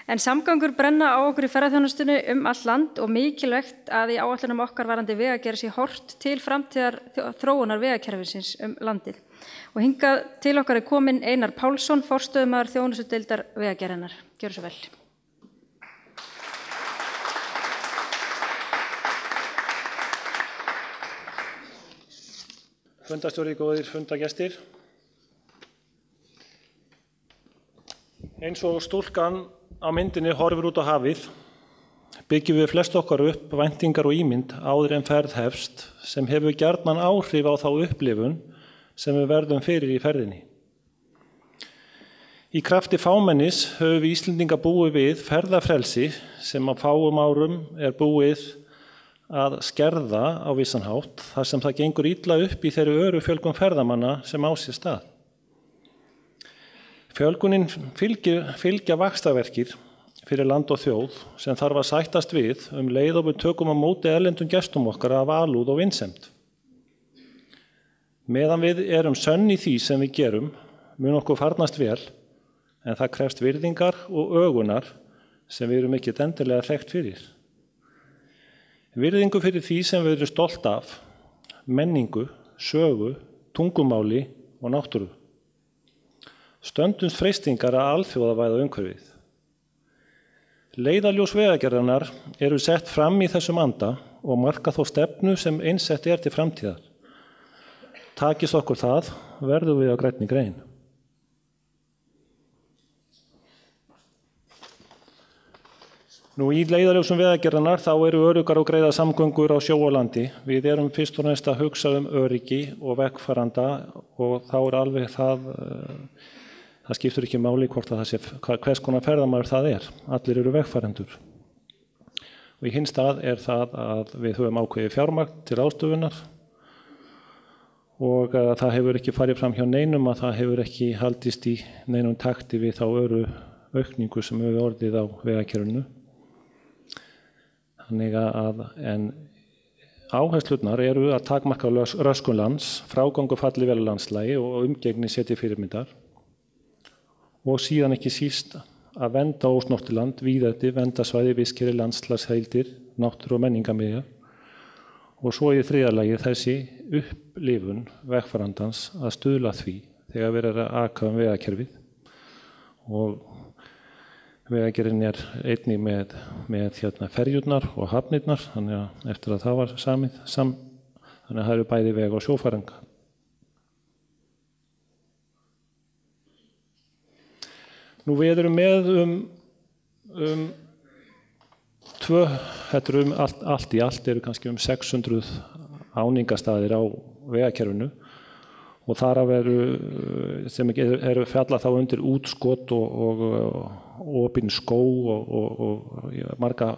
En samgöngur brenna á okkur í ferðaþjónustunni allt land og mikilvægt að í áætlunum okkar varðandi vegagerð sé horft til framtíðar þróunar vegakerfisins landið. Og hingað til okkar kominn Einar Pálsson, forstöðumaður þjónustudeildar vegagerðarinnar. Gjörðu svo vel. Fundastjóri, góðir fundagestir. Eins og stúlkan á myndinni horfir út á hafið, byggjum við flest okkar upp væntingar og ímynd áður en ferð hefst sem hefur gjarnan áhrif á þá upplifun sem við verðum fyrir í ferðinni. Í krafti fámennis höfum við Íslendinga búið við ferðafrelsi sem á fáum árum búið að skerða á vissan hátt þar sem það gengur illa upp í þeirri öru fjölgun ferðamanna sem á sér stað. Fjölgunin fylgja vaxtarverkir fyrir land og þjóð sem þarf að sættast við leið og við tökum á móti erlendum gestum okkar af alúð og vinsemd. Meðan við erum sönn í því sem við gerum, mun okkur farnast vel, en það krefst virðingar og ögunar sem við erum ekki endilega þekkt fyrir. Virðingu fyrir því sem við erum stolt af, menningu, sögu, tungumáli og náttúru. Stöndumst freistingar að alþjóðavæða umhverfið. Leiðarljós vegagerðarinnar eru sett fram í þessum anda og marka þó stefnu sem einsett til framtíðar. Takist okkur það, verðum við á grænni grein. Nú í leiðarljósum vegagerðarinnar þá eru öruggar og greiðar samgöngur á sjó og landi. Við erum fyrst og næst að hugsa öryggi og vegfaranda og þá alveg það skiptir ekki máli hvort að það sé hvers konar ferðamaður það er. Allir eru vegfarendur. Og í hinn stað það að við höfum ákveðið fjármagn til ráðstöfunar og það hefur ekki farið fram hjá neinum að það hefur ekki haldist í neinum takti við þá öru aukningu sem hefur orðið á vegakerfinu. Þannig en áherslurnar eru að takmarka röskun lands, frágangur falli vel á landslagi og umgengni setji fyrirmyndar og síðan ekki síst að vernda ósnortiland, víðerni, verndarsvæði, vistkerfi, landslagsheildir, náttúru og menningarmiðja og svo í þriðja lagi þessi upplifun vegfarandans að stuðla því þegar verið að aka vegakerfið og vegagerðin einnig með ferjurnar og hafnirnar, þannig að eftir að það var samið, þannig að það eru bæði veg- og sjófaranga. Nú við erum með þetta allt í allt eru kannski 600 áningastaðir á vegakerfinu og þar af sem eru fjallað þá undir útskot og opinn skó og marga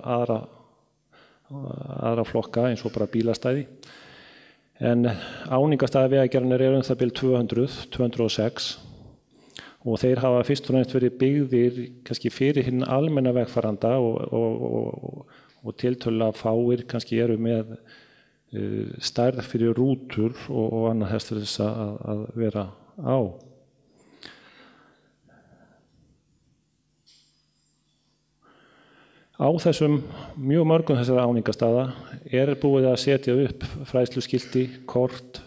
aðra flokka eins og bara bílastæði. En áningastaðir vegagerðarinnar eru það bil 206 og þeir hafa fyrst og næst verið byggðir kannski fyrir hinn almenna vegfaranda og tiltölulega fáir kannski eru með stærð fyrir rútur og annað þess að vera á. Á þessum mjög mörgum þessara áningastaða búið að setja upp fræðsluskilti, kort,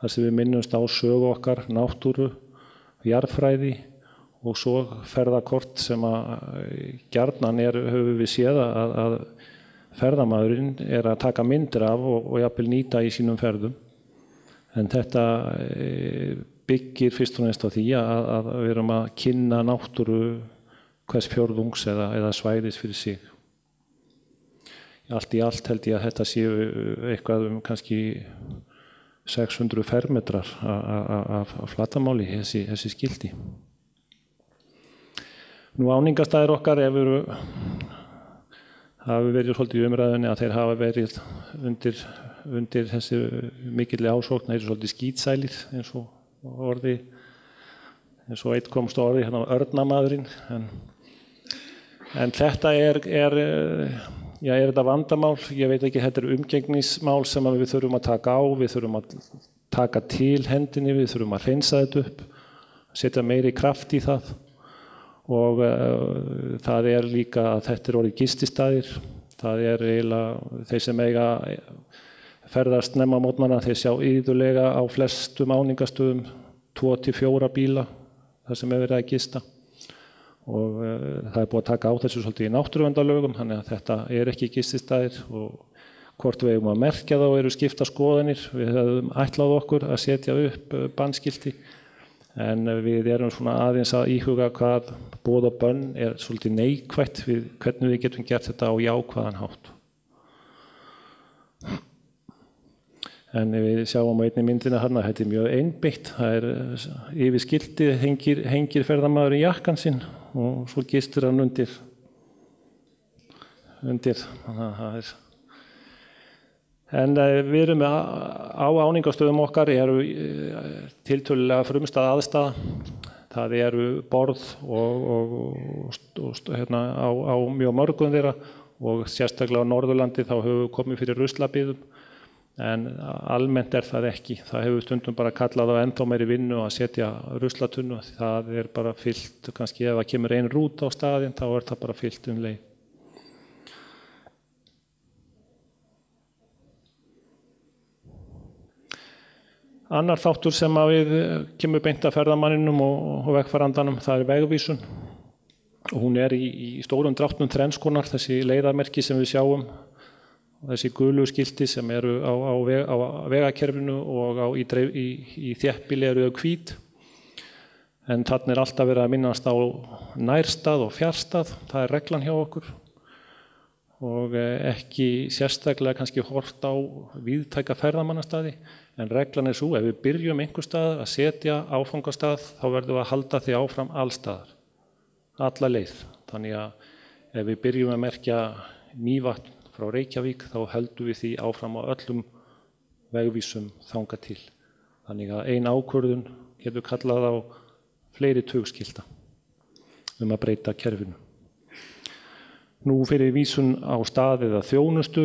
þar sem við minnumst á sögu okkar, náttúru, jarðfræði og svo ferðakort sem að gjarnan höfum við séð að ferðamaðurinn að taka myndir af og jafnvel nýta í sínum ferðum. En þetta byggir fyrst og næst á því að við erum að kynna náttúru hvers fjórðungs eða svæðis fyrir sig. Allt í allt held ég að þetta séu eitthvað kannski 600 fermetrar af flatamáli, þessi skilti. Nú áningastaðir okkar hafa verið svolítið í umræðunni að þeir hafa verið undir þessi mikilli ásókn, þeir eru svolítið skítsælir eins og eitt komst orði hérna á örnamaðurinn. En þetta þetta vandamál, ég veit ekki, þetta umgengnismál sem við þurfum að taka á, við þurfum að taka til hendinni, við þurfum að hreinsa þetta upp, setja meiri kraft í það og það líka að þetta orðið gististaðir. Það eiginlega þeir sem eiga ferðast snemma á mótnana, þeir sjá iðulega á flestum áningastöðum 2 til 4 bíla þar sem verið að gista. Og það búið að taka á þessu svolítið í náttúruverndarlögum, þannig að þetta ekki gististaðir og hvort við eigum að merkja þá skipta skoðanir. Við höfum ætlað okkur að setja upp bannskilti en við erum svona aðeins að íhuga hvað boð og bönn svolítið neikvætt við hvernig við getum gert þetta á jákvæðan hátt. En við sjáum á einni myndina hérna, þetta mjög einbeitt. Það yfir skiltið hengir ferðamaður í jakkann sinn og svo gistur hann undir. Þannig að það En við erum á áningastöðum okkar tiltölulega frumstæð aðstaða. Það borð og á mjög mörgum þeirra og sérstaklega á Norðurlandi þá höfum við komið fyrir ruslabíðum en almennt það ekki. Það hefur stundum bara kallað á ennþá meiri vinnu að setja ruslatunnu. Það bara fyllt, kannski ef það kemur ein rúta á staðinn þá það bara fyllt leið. Annar þáttur sem við kemur beint að ferðamanninum og vegfarandanum, það vegvísun. Og hún í stórum dráttum þrenns konar, þessi leiðarmerki sem við sjáum, þessi gulu skilti sem á vegakerfinu og í þéttbýli þau hvít. En þarna alltaf verið að minnast á nærstað og fjarstað, það reglan hjá okkur. Og ekki sérstaklega kannski hort á víðtæka ferðamannastaði. En reglan svo, ef við byrjum einhver stað að setja áfangastað, þá verðum við að halda því áfram allstaðar, alla leið. Þannig að ef við byrjum að merkja Mývatn frá Reykjavík, þá höldum við því áfram á öllum vegvísum þangað til. Þannig að ein ákvörðun getur kallað á fleiri tugskilta að breyta kerfinu. Nú fyrir vísun á stað eða þjónustu,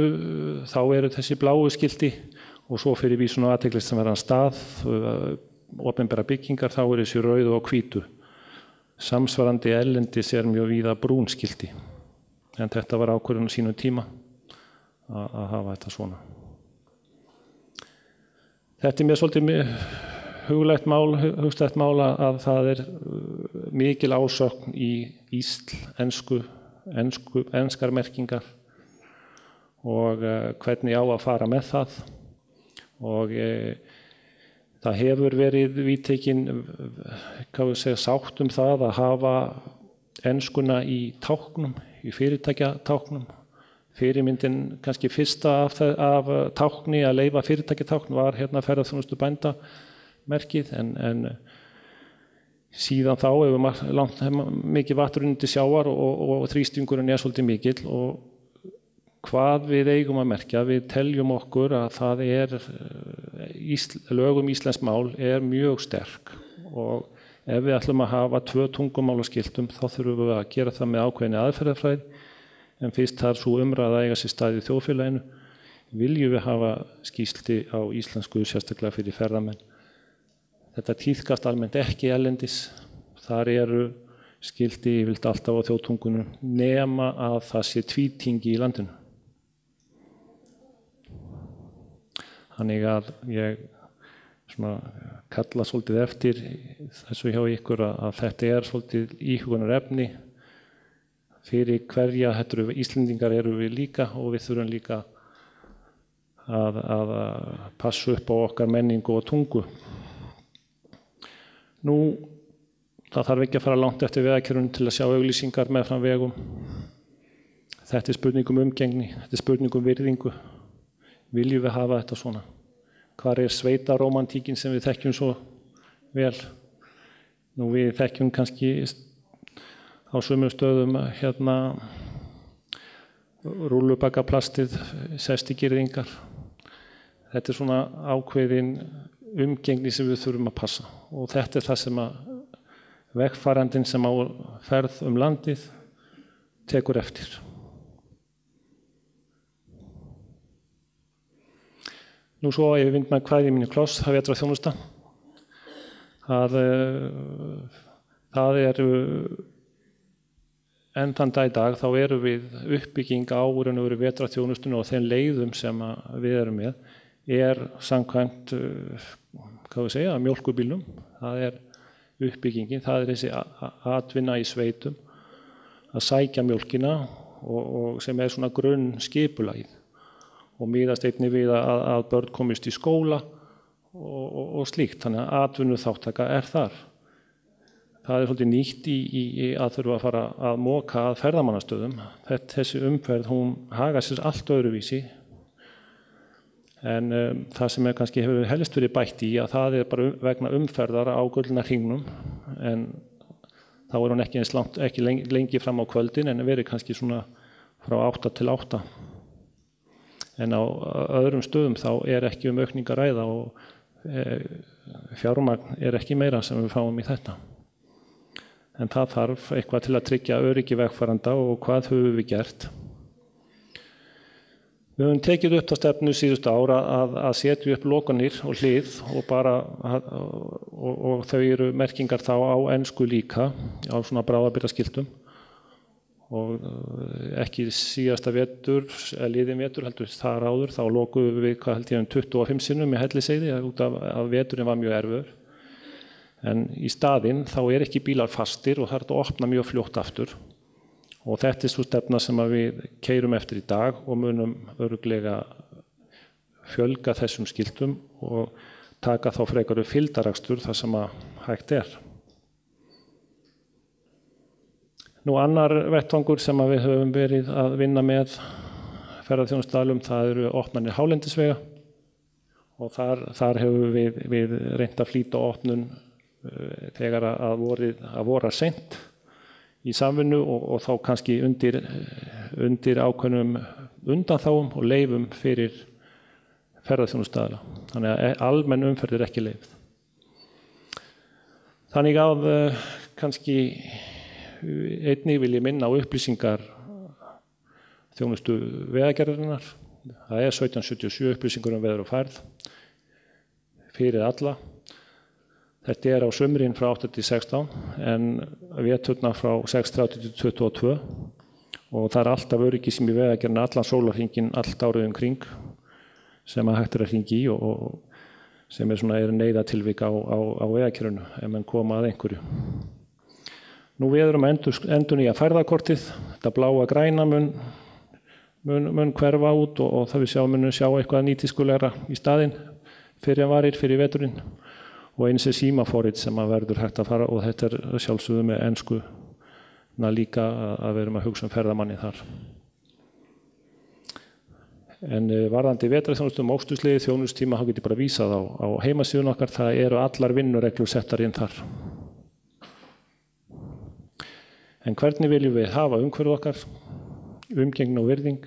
þá þessi bláu skilti. Og svo fyrir vísun á athyglisverðan stað, opinbera byggingar, þá þessi rauðu og hvítu. Samsvarandi erlendis mjög víða brún skilti. En þetta var ákvörðun á sínum tíma að hafa þetta svona. Þetta mér svolítið hugstætt mál að það mikil ásókn í enskar merkingar og hvernig á að fara með það. Og það hefur verið viðtekin sátt það að hafa enskuna í táknum, í fyrirtækjatáknum. Fyrirmyndin kannski fyrsta af tákni að leyfa fyrirtækjatákn var ferðaþjónustu bændamerkið en síðan þá hefur mikið vatn undir sjávar og þrýstingurinn svolítið mikill og hvað við eigum að merkja, við teljum okkur að það lögum íslensk mál mjög sterk og ef við ætlum að hafa 2 tungumálaskiltum þá þurfum við að gera það með ákveðinni aðferðafræði en fyrst það svo umræða að eiga sér stað í þjóðfélaginu viljum við hafa skýrslti á íslensku sérstaklega fyrir ferðamenn. Þetta tíðkast almennt ekki erlendis, þar skilti yfirleitt alltaf á þjóðtungunum nema að það sé tvítingi í landinu. Þannig að ég kalla svolítið eftir þessu hjá ykkur að þetta svolítið íhugunarefni fyrir hverja Íslendingar við líka og við þurfum líka að passa upp á okkar menningu og tungu. Nú, það þarf ekki að fara langt eftir vegakerfinu til að sjá auglýsingar meðfram vegum. Þetta spurning umgengni, þetta spurning virðingu. Viljum við hafa þetta svona? Hvar sveitarómantíkin sem við þekkjum svo vel? Nú við þekkjum kannski á sumum stöðum rúllubakaplastið, sestigirðingar. Þetta svona ákveðin umgengni sem við þurfum að passa og þetta það sem vegfarandinn sem á ferð landið tekur eftir. Nú svo ég vind með kvæði mínu kloss, það vetrarþjónusta. Það en þann dag í dag þá erum við uppbygging á vetrarþjónustunni og þeim leiðum sem við erum með samkvæmt mjólkurbílnum. Það uppbyggingin, það þessi atvinna í sveitum að sækja mjólkina og sem svona grunnskipulagið og miðast einnig við að börn komist í skóla og slíkt. Þannig að atvinnuþátttaka þar. Það svolítið nýtt í að þurfa að fara að moka að ferðamannastöðum. Þessi umferð, hún hagar sér allt öðruvísi. En það sem kannski hefur helst verið bætt í að það bara vegna umferðar á gullna hringnum. En þá hún ekki lengi fram á kvöldin en verið kannski svona frá 8 til 8. En á öðrum stöðum þá ekki aukning að ræða og fjármagn ekki meira sem við fáum í þetta. En það þarf eitthvað til að tryggja öryggi vegfarenda og hvað höfum við gert. Við höfum tekið upp þá stefnu síðustu ára að setja upp lokanir og hlið og þau eru merkingar þá á ensku líka á svona bráðabirgðaskiltum og ekki síðasta vetur, liðin vetur heldur þar áður, þá lokuðum við 25 sinnum í Hellisheiði út af að veturinn var mjög erfiður. En í staðinn þá ekki bílar fastir og það að opna mjög fljótt aftur. Og þetta svo stefna sem við keyrum eftir í dag og munum örugglega fjölga þessum skiltum og taka þá frekar fylgdarakstur þar sem hægt Nú annar vettvangur sem við höfum verið að vinna með ferðaþjónustuaðilum, það eru opnanir hálendisvega og þar hefur við reynt að flýta opnun þegar að vora seint í samvinnu og þá kannski undir ákveðnum undanþágum og leyfum fyrir ferðaþjónustuaðila. Þannig að almenn umferð ekki leyfð. Þannig að kannski einnig vil ég minna á upplýsingar þjónustu vegagerðarinnar. Það 1777 upplýsingar veður og færð fyrir alla. Þetta á sumrin frá 8 til 16 en veturna frá 6:30 til 22 og það alltaf öryggi sem í vegagerðinni allan sólarhringinn allt árið kring sem hægt að hringja í og sem svona neyðartilvik á vegakerfinu ef menn koma að einhverju. Nú við erum að endurnýja færðakortið, þetta bláa græna mun hverfa út og það við munum sjá eitthvað nýtískulegra í staðinn fyrir en varir fyrir veturinn. Og eins símaforrit sem verður hægt að fara og þetta sjálfsögðu með ensku líka að við erum að hugsa ferðamanni þar. En varðandi vetrarþjónustu móksturslið þjónustíma þá get ég bara vísað á heimasíðun okkar, það eru allar vinnureglur settar inn þar. En hvernig viljum við hafa umhverfið okkar, umgengni og virðing?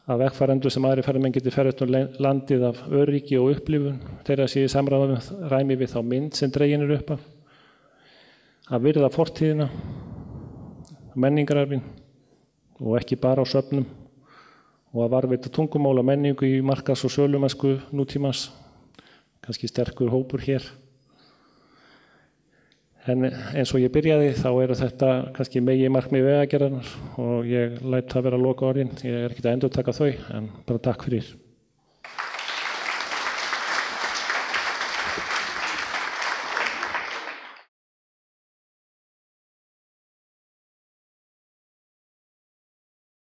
Að vegfarendur sem aðrir ferðamenn geti ferðast landið af öryggi og upplifun þeirra sé í samræmi við þá mynd sem dregin upp af. Að virða fortíðina, menningararfinn og ekki bara á söfnum og að varðveita tungumál og menningu í markaðs- og sölumennsku nútímans, kannski sterkur hópur hér. En eins og ég byrjaði þá þetta kannski meginmarkmið vegagerðarinnar og ég læt það vera lokaorðin. Ég ekkert að endurtaka þau en bara takk fyrir.